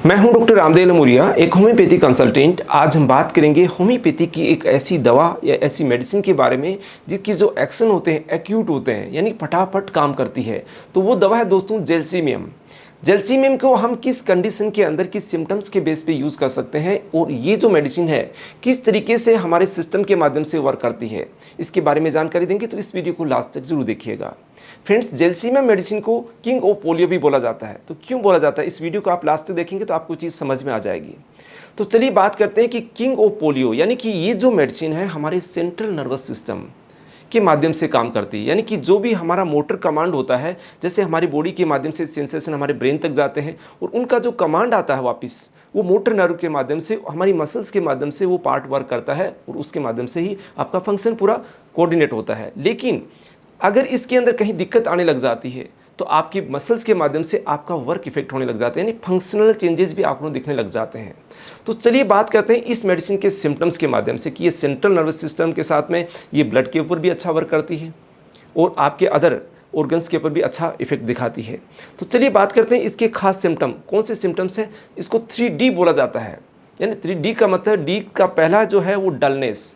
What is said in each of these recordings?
मैं हूं डॉक्टर रामदेव लमुरिया, एक होम्योपैथी कंसल्टेंट। आज हम बात करेंगे होम्योपैथी की एक ऐसी दवा या ऐसी मेडिसिन के बारे में जिसकी जो एक्शन होते हैं एक्यूट होते हैं, यानी फटाफट काम करती है। तो वो दवा है दोस्तों जेल्सीमियम। जेल्सीमियम को हम किस कंडीशन के अंदर किस सिम्टम्स के बेस पे यूज़ कर सकते हैं और ये जो मेडिसिन है किस तरीके से हमारे सिस्टम के माध्यम से वर्क करती है, इसके बारे में जानकारी देंगे। तो इस वीडियो को लास्ट तक जरूर देखिएगा। फ्रेंड्स, जेल्सीमियम मेडिसिन को किंग ऑफ पोलियो भी बोला जाता है। तो क्यों बोला जाता है, इस वीडियो को आप लास्ट तक देखेंगे तो आपको चीज़ समझ में आ जाएगी। तो चलिए बात करते हैं कि किंग ऑफ पोलियो यानी कि ये जो मेडिसिन है हमारे सेंट्रल नर्वस सिस्टम के माध्यम से काम करती है। यानी कि जो भी हमारा मोटर कमांड होता है, जैसे हमारी बॉडी के माध्यम से सेंसेशन हमारे ब्रेन तक जाते हैं और उनका जो कमांड आता है वापस वो मोटर नर्व के माध्यम से, हमारी मसल्स के माध्यम से वो पार्ट वर्क करता है और उसके माध्यम से ही आपका फंक्शन पूरा कोऑर्डिनेट होता है। लेकिन अगर इसके अंदर कहीं दिक्कत आने लग जाती है तो आपकी मसल्स के माध्यम से आपका वर्क इफेक्ट होने लग जाते हैं, यानी फंक्शनल चेंजेस भी आपको दिखने लग जाते हैं। तो चलिए बात करते हैं इस मेडिसिन के सिम्टम्स के माध्यम से कि ये सेंट्रल नर्वस सिस्टम के साथ में ये ब्लड के ऊपर भी अच्छा वर्क करती है और आपके अदर ऑर्गन्स के ऊपर भी अच्छा इफेक्ट दिखाती है। तो चलिए बात करते हैं इसके खास सिम्टम कौन से सिम्टम्स हैं। इसको 3D बोला जाता है, यानी 3D का मतलब डी का पहला जो है वो डलनेस,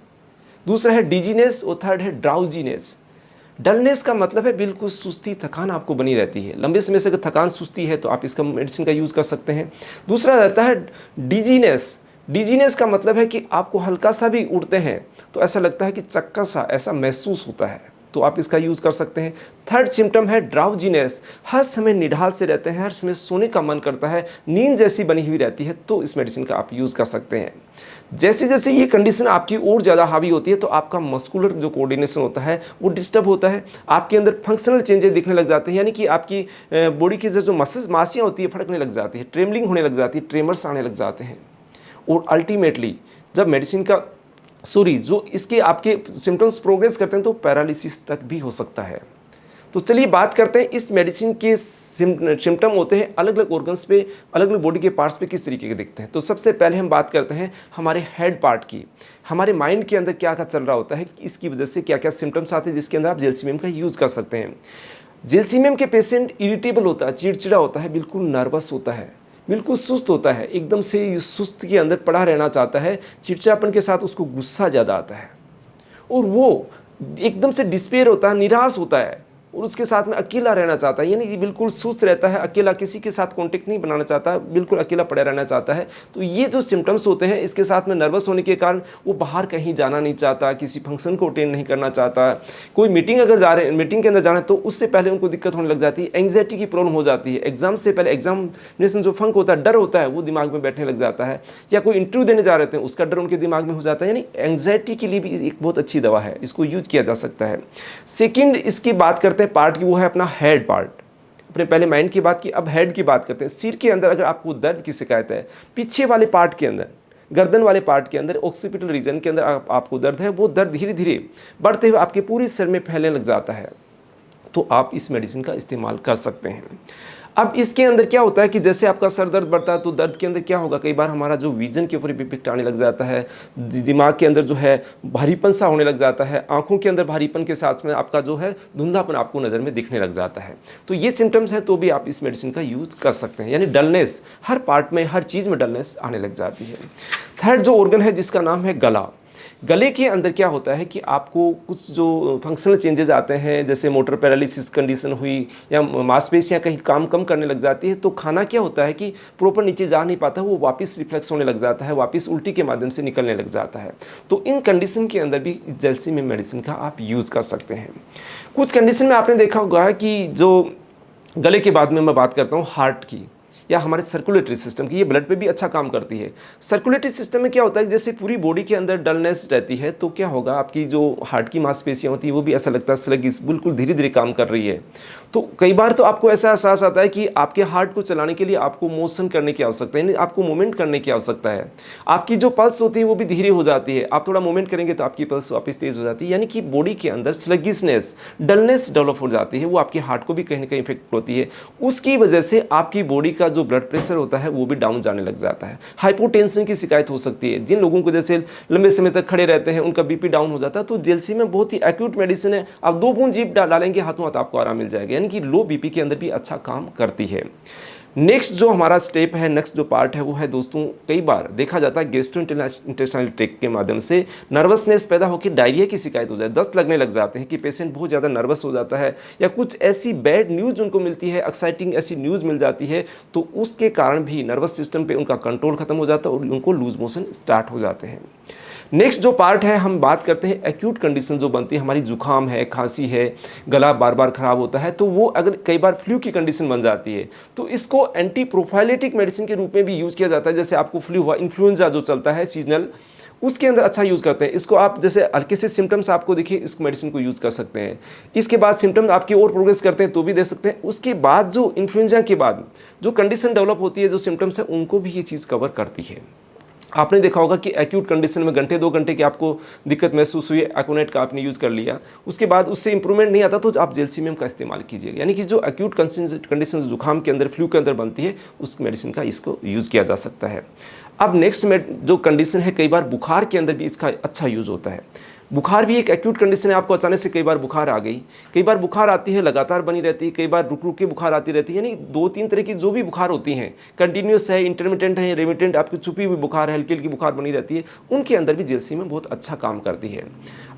दूसरा है डिजीनेस और थर्ड है ड्राउजीनेस। डलनेस का मतलब है बिल्कुल सुस्ती, थकान आपको बनी रहती है। लंबे समय से अगर थकान सुस्ती है तो आप इसका मेडिसिन का यूज़ कर सकते हैं। दूसरा रहता है डिजीनेस। डिजीनेस का मतलब है कि आपको हल्का सा भी उड़ते हैं तो ऐसा लगता है कि चक्कर सा ऐसा महसूस होता है, तो आप इसका यूज़ कर सकते हैं। थर्ड सिम्टम है ड्राउजीनेस। हर समय निढाल से रहते हैं, हर समय सोने का मन करता है, नींद जैसी बनी हुई रहती है, तो इस मेडिसिन का आप यूज़ कर सकते हैं। जैसे जैसे ये कंडीशन आपकी और ज़्यादा हावी होती है तो आपका मस्कुलर जो कोऑर्डिनेशन होता है वो डिस्टर्ब होता है, आपके अंदर फंक्शनल चेंजेस दिखने लग जाते हैं, यानी कि आपकी बॉडी की जो मसल्स मांसपेशियाँ होती है फड़कने लग जाती है, ट्रेमलिंग होने लग जाती है, ट्रेमर्स आने लग जाते हैं। और अल्टीमेटली जब मेडिसिन का जो इसके आपके सिम्टम्स प्रोग्रेस करते हैं तो पैरालिसिस तक भी हो सकता है। तो चलिए बात करते हैं इस मेडिसिन के सिम्टम होते हैं अलग अलग ऑर्गन्स पे, अलग अलग बॉडी के पार्ट्स पे किस तरीके के दिखते हैं। तो सबसे पहले हम बात करते हैं हमारे हेड पार्ट की। हमारे माइंड के अंदर क्या क्या चल रहा होता है, इसकी वजह से क्या क्या सिम्टम्स आते हैं जिसके अंदर आप जेल्सीमियम का यूज़ कर सकते हैं। जेल्सीमियम के पेशेंट इरिटेबल होता है, चिड़चिड़ा होता है, बिल्कुल नर्वस होता है, बिल्कुल सुस्त होता है, एकदम से सुस्त के अंदर पड़ा रहना चाहता है, चिड़चिड़ापन के साथ उसको गुस्सा ज़्यादा आता है और वो एकदम से डिस्पेयर होता है, निराश होता है और उसके साथ में अकेला रहना चाहता है, यानी कि बिल्कुल सुस्त रहता है, अकेला, किसी के साथ कांटेक्ट नहीं बनाना चाहता, बिल्कुल अकेला पड़ा रहना चाहता है। तो ये जो सिम्टम्स होते हैं इसके साथ में नर्वस होने के कारण वो बाहर कहीं जाना नहीं चाहता, किसी फंक्शन को अटेंड नहीं करना चाहता, कोई मीटिंग अगर जा रहे हैं, मीटिंग के अंदर जाना है तो उससे पहले उनको दिक्कत होने लग जाती है, एंग्जाइटी की प्रॉब्लम हो जाती है, एग्जाम से पहले एग्जामिनेशन जो फंक होता है, डर होता है, वो दिमाग में बैठने लग जाता है, या कोई इंटरव्यू देने जा रहे थे उसका डर उनके दिमाग में हो जाता है। यानी एंग्जाइटी के लिए भी एक बहुत अच्छी दवा है, इसको यूज किया जा सकता है। सेकेंड इसकी बात करते हैं पार्ट की, वो है अपना हेड पार्ट। अपने पहले माइंड की बात की, अब हेड की बात करते हैं। सिर के अंदर अगर आपको दर्द की शिकायत है, पीछे वाले पार्ट के अंदर, गर्दन वाले पार्ट के अंदर, ऑक्सीपिटल रीजन के अंदर आपको दर्द है, वो दर्द धीरे धीरे बढ़ते हुए आपके पूरे सिर में फैलने लग जाता है, तो आप इस मेडिसिन का इस्तेमाल कर सकते हैं। अब इसके अंदर क्या होता है कि जैसे आपका सर दर्द बढ़ता है तो दर्द के अंदर क्या होगा, कई बार हमारा जो विजन के ऊपर इफेक्ट आने लग जाता है, दिमाग के अंदर जो है भारीपन सा होने लग जाता है, आंखों के अंदर भारीपन के साथ में आपका जो है धुंधलापन आपको नज़र में दिखने लग जाता है। तो ये सिम्टम्स हैं तो भी आप इस मेडिसिन का यूज़ कर सकते हैं, यानी डलनेस, हर पार्ट में हर चीज़ में डलनेस आने लग जाती है। थर्ड जो ऑर्गन है जिसका नाम है गला। गले के अंदर क्या होता है कि आपको कुछ जो फंक्शनल चेंजेस आते हैं, जैसे मोटर पैरालिसिस कंडीशन हुई या मांसपेशियां कहीं काम कम करने लग जाती है, तो खाना क्या होता है कि प्रॉपर नीचे जा नहीं पाता, वो वापस रिफ्लेक्स होने लग जाता है, वापस उल्टी के माध्यम से निकलने लग जाता है। तो इन कंडीशन के अंदर भी जेल्सीमियम मेडिसिन का आप यूज़ कर सकते हैं। कुछ कंडीशन में आपने देखा होगा कि जो गले के बाद में मैं बात करता हूँ हार्ट की या हमारे सर्कुलेटरी सिस्टम की, ये ब्लड पे भी अच्छा काम करती है। सर्कुलेटरी सिस्टम में क्या होता है, जैसे पूरी बॉडी के अंदर डलनेस रहती है तो क्या होगा, आपकी जो हार्ट की मांसपेशियाँ होती है वो भी ऐसा लगता है स्लगिश, बिल्कुल धीरे धीरे काम कर रही है। तो कई बार तो आपको ऐसा एहसास आता है कि आपके हार्ट को चलाने के लिए आपको मोशन करने की आवश्यकता है, यानी आपको मूवमेंट करने की आवश्यकता है। आपकी जो पल्स होती है वो भी धीरे हो जाती है, आप थोड़ा मूवमेंट करेंगे तो आपकी पल्स वापस तेज हो जाती है, यानी कि बॉडी के अंदर स्लगिशनेस, डलनेस डेवलप हो जाती है, वो आपके हार्ट को भी कहीं ना कहीं इफेक्ट होती है। उसकी वजह से आपकी बॉडी का जो ब्लड प्रेशर होता है वो भी डाउन जाने लग जाता है, हाइपोटेंशन की शिकायत हो सकती है। जिन लोगों को जैसे लंबे समय तक खड़े रहते हैं उनका बीपी डाउन हो जाता है, तो जेल्सीमियम बहुत ही एक्यूट मेडिसिन है। आप 2 बूंद जीभ डालेंगे हाथों हाथ आपको आराम मिल जाएगा, यानी कि लो बीपी के अंदर भी अच्छा काम करती है। नेक्स्ट जो हमारा स्टेप है, नेक्स्ट जो पार्ट है वो है दोस्तों, कई बार देखा जाता है गैस्ट्रो इंटेस्टाइनल ट्रैक्ट के माध्यम से नर्वसनेस पैदा होकर डायरिया की शिकायत हो जाए, दस्त लगने लग जाते हैं कि पेशेंट बहुत ज़्यादा नर्वस हो जाता है, या कुछ ऐसी बैड न्यूज़ उनको मिलती है, एक्साइटिंग ऐसी न्यूज़ मिल जाती है, तो उसके कारण भी नर्वस सिस्टम पे उनका कंट्रोल खत्म हो जाता है और उनको लूज मोशन स्टार्ट हो जाते हैं। नेक्स्ट जो पार्ट है, हम बात करते हैं एक्यूट कंडीशन जो बनती है, हमारी जुकाम है, खांसी है, गला बार बार खराब होता है, तो वो अगर कई बार फ्लू की कंडीशन बन जाती है तो इसको एंटी प्रोफाइलेटिक मेडिसिन के रूप में भी यूज़ किया जाता है। जैसे आपको फ्लू हुआ, इन्फ्लुएंजा जो चलता है सीजनल, उसके अंदर अच्छा यूज़ करते हैं इसको। आप जैसे हल्के से सिम्टम्स आपको देखिए, इस मेडिसिन को यूज़ कर सकते हैं। इसके बाद सिम्टम्स आपकी और प्रोग्रेस करते हैं तो भी दे सकते हैं। उसके बाद जो इन्फ्लुएंजा के बाद जो कंडीशन डेवलप होती है, जो सिम्टम्स है, उनको भी ये चीज़ कवर करती है। आपने देखा होगा कि एक्यूट कंडीशन में घंटे 2 घंटे की आपको दिक्कत महसूस हुई, एकोनेट का आपने यूज़ कर लिया, उसके बाद उससे इंप्रूवमेंट नहीं आता तो आप जेलसीमियम का इस्तेमाल कीजिएगा। यानी कि जो एक्यूट कंडीशन जुकाम के अंदर, फ्लू के अंदर बनती है, उस मेडिसिन का इसको यूज़ किया जा सकता है। अब नेक्स्ट में जो कंडीशन है, कई बार बुखार के अंदर भी इसका अच्छा यूज़ होता है। बुखार भी एक एक्यूट कंडीशन है, आपको अचानक से कई बार बुखार आ गई, कई बार बुखार आती है लगातार बनी रहती है, कई बार रुक रुक के बुखार आती रहती है, यानी 2-3 तरह की जो भी बुखार होती हैं, कंटिन्यूस है, इंटरमिटेंट है, रेमिटेंट, आपकी छुपी हुई बुखार है, हल्की हल्की बुखार बनी रहती है, उनके अंदर भी जेलसीमियम बहुत अच्छा काम करती है।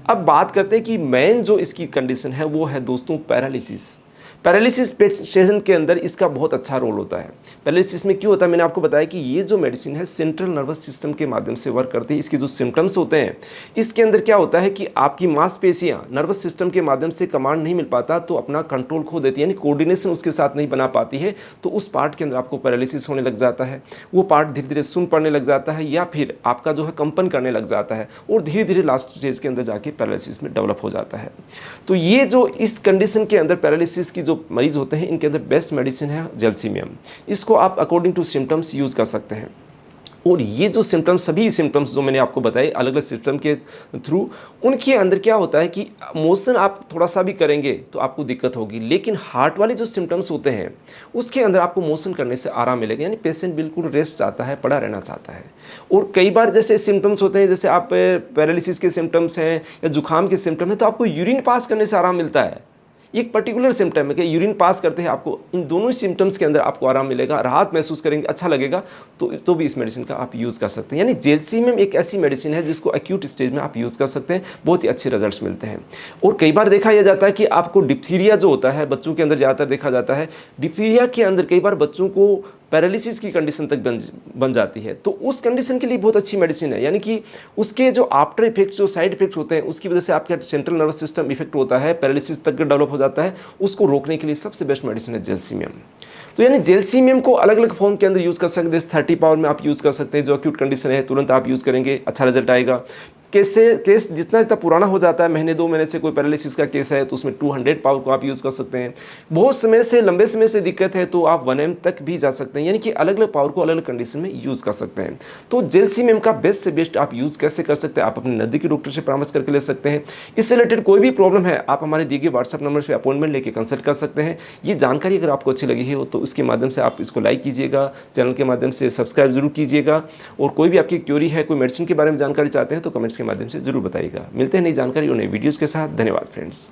अब बात करते हैं कि मेन जो इसकी कंडीशन है वो है दोस्तों पैरालिसिस। पैरालिसिस पेशेंट के अंदर इसका बहुत अच्छा रोल होता है। पैरालिसिस में क्यों होता है, मैंने आपको बताया कि ये जो मेडिसिन है सेंट्रल नर्वस सिस्टम के माध्यम से वर्क करती है। इसके जो सिम्टम्स होते हैं, इसके अंदर क्या होता है कि आपकी मांसपेशियां नर्वस सिस्टम के माध्यम से कमांड नहीं मिल पाता तो अपना कंट्रोल खो देती है, यानी कोऑर्डिनेशन उसके साथ नहीं बना पाती है, तो उस पार्ट के अंदर आपको पैरालिसिस होने लग जाता है। वो पार्ट धीरे धीरे सुन पड़ने लग जाता है, या फिर आपका जो है कंपन करने लग जाता है, और धीरे धीरे लास्ट स्टेज के अंदर जाके पैरालिसिस में डेवलप हो जाता है। तो ये जो इस कंडीशन के अंदर पैरालिसिस की जो मरीज होते हैं, इनके अंदर बेस्ट मेडिसिन है जेलसीमियम। इसको आप अकॉर्डिंग टू सिम्टम्स यूज़ कर सकते हैं। और ये जो सिम्टम्स, सभी सिम्टम्स जो मैंने आपको बताए अलग अलग सिस्टम के थ्रू, उनके अंदर क्या होता है कि मोशन आप थोड़ा सा भी करेंगे तो आपको दिक्कत होगी, लेकिन हार्ट वाले जो सिम्टम्स होते हैं उसके अंदर आपको मोशन करने से आराम मिलेगा, यानी पेशेंट बिल्कुल रेस्ट चाहता है, पड़ा रहना चाहता है। और कई बार जैसे सिम्टम्स होते हैं, जैसे आप पैरालिसिस के सिम्टम्स हैं या जुकाम के सिम्टम हैं, तो आपको यूरिन पास करने से आराम मिलता है। एक पर्टिकुलर सिम्टम है कि यूरिन पास करते हैं, आपको इन दोनों सिम्टम्स के अंदर आपको आराम मिलेगा, राहत महसूस करेंगे, अच्छा लगेगा, तो भी इस मेडिसिन का आप यूज़ कर सकते हैं। यानी जेलसीमियम एक ऐसी मेडिसिन है जिसको एक्यूट स्टेज में आप यूज़ कर सकते हैं, बहुत ही अच्छे रिजल्ट्स मिलते हैं। और कई बार देखा यह जाता है कि आपको डिप्थीरिया जो होता है बच्चों के अंदर ज़्यादातर देखा जाता है, डिप्थीरिया के अंदर कई बार बच्चों को पैरालिसिस की कंडीशन तक बन जाती है, तो उस कंडीशन के लिए बहुत अच्छी मेडिसिन है। यानी कि उसके जो आफ्टर इफेक्ट, जो साइड इफेक्ट होते हैं, उसकी वजह से आपका सेंट्रल नर्वस सिस्टम इफेक्ट होता है, पैरालिसिस तक डेवलप हो जाता है, उसको रोकने के लिए सबसे बेस्ट मेडिसिन है जेलसीमियम। तो यानी जेलसीमियम को अलग अलग फॉर्म के अंदर यूज़ कर सकते हैं। जैसे 30 पावर में आप यूज़ कर सकते हैं, जो एक्यूट कंडीशन है तुरंत आप यूज़ करेंगे, अच्छा रिजल्ट आएगा। केस जितना जितना पुराना हो जाता है, महीने 2 महीने से कोई पैरालिसिस का केस है, तो उसमें 200 पावर को आप यूज़ कर सकते हैं। बहुत समय से, लंबे समय से दिक्कत है तो आप 1M तक भी जा सकते हैं, यानी कि अलग अलग पावर को अलग अलग कंडीशन में यूज़ कर सकते हैं। तो जेलसीमियम का बेस्ट से बेस्ट आप यूज़ कैसे कर सकते हैं, आप अपने नज़दीकी डॉक्टर से परामर्श करके ले सकते हैं। इससे रिलेटेड कोई भी प्रॉब्लम है, आप हमारे दिए गए व्हाट्सएप नंबर पर अपॉइंटमेंट लेकर कंसल्ट कर सकते हैं। ये जानकारी अगर आपको अच्छी लगी हो तो इसके माध्यम से आप इसको लाइक कीजिएगा, चैनल के माध्यम से सब्सक्राइब जरूर कीजिएगा, और कोई भी आपकी क्वेरी है, कोई मेडिसिन के बारे में जानकारी चाहते हैं तो कमेंट्स के माध्यम से जरूर बताइएगा। मिलते हैं नई जानकारी और नई वीडियोज़ के साथ। धन्यवाद फ्रेंड्स।